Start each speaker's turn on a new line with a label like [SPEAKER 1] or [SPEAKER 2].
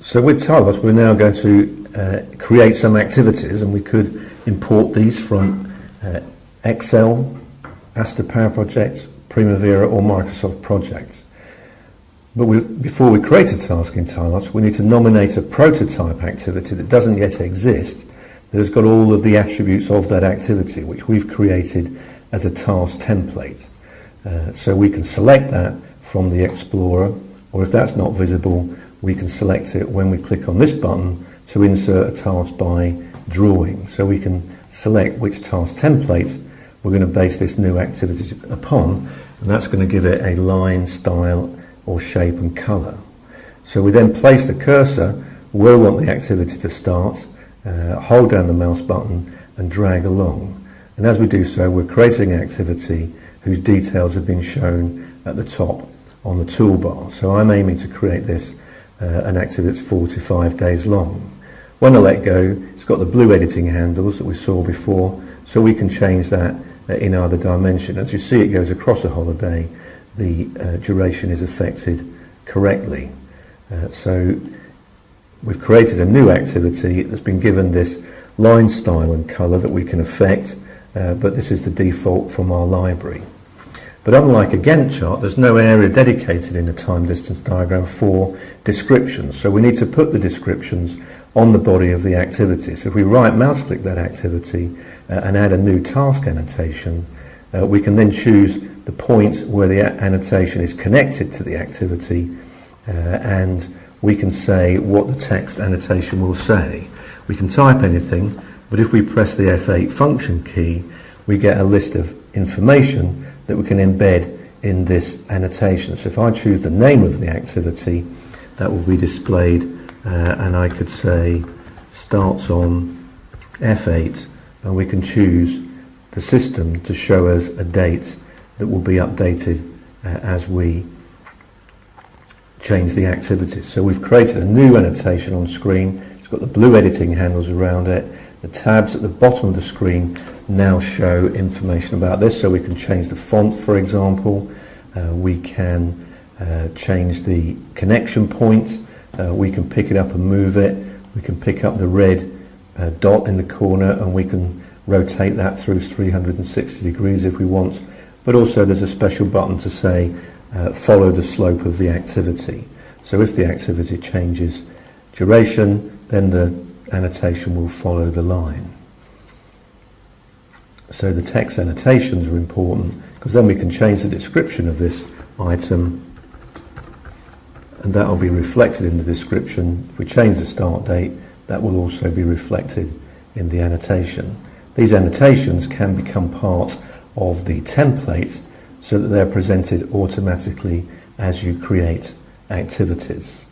[SPEAKER 1] So with TILOS, we're now going to create some activities, and we could import these from Excel, Asta Power Project, Primavera or Microsoft Projects. But before we create a task in TILOS, we need to nominate a prototype activity that doesn't yet exist, that has got all of the attributes of that activity, which we've created as a task template. So we can select that from the Explorer, or if that's not visible, we can select it when we click on this button to insert a task by drawing. So we can select which task template we're going to base this new activity upon, and that's going to give it a line, style, or shape and colour. So we then place the cursor where we want the activity to start, hold down the mouse button and drag along. And as we do so, we're creating an activity whose details have been shown at the top on the toolbar. So I'm aiming to create this an activity that's 4 to 5 days long. When I let go, it's got the blue editing handles that we saw before, so we can change that in either dimension. As you see, it goes across a holiday. The duration is affected correctly. So we've created a new activity that's been given this line, style and colour that we can affect, but this is the default from our library. But unlike a Gantt chart, there's no area dedicated in a time distance diagram for descriptions. So we need to put the descriptions on the body of the activity. So if we right mouse click that activity and add a new task annotation, we can then choose the point where the annotation is connected to the activity, and we can say what the text annotation will say. We can type anything, but if we press the F8 function key, we get a list of information that we can embed in this annotation. So if I choose the name of the activity, that will be displayed, and I could say starts on F8, and we can choose the system to show us a date that will be updated as we change the activities. So we've created a new annotation on screen. It's got the blue editing handles around it. The tabs at the bottom of the screen now show information about this, so we can change the font, for example. We can change the connection point. We can pick it up and move it. We can pick up the red dot in the corner, and we can rotate that through 360 degrees if we want. But also there's a special button to say follow the slope of the activity. So if the activity changes duration, then the annotation will follow the line. So the text annotations are important, because then we can change the description of this item, and that will be reflected in the description. If we change the start date, that will also be reflected in the annotation. These annotations can become part of the template so that they're presented automatically as you create activities.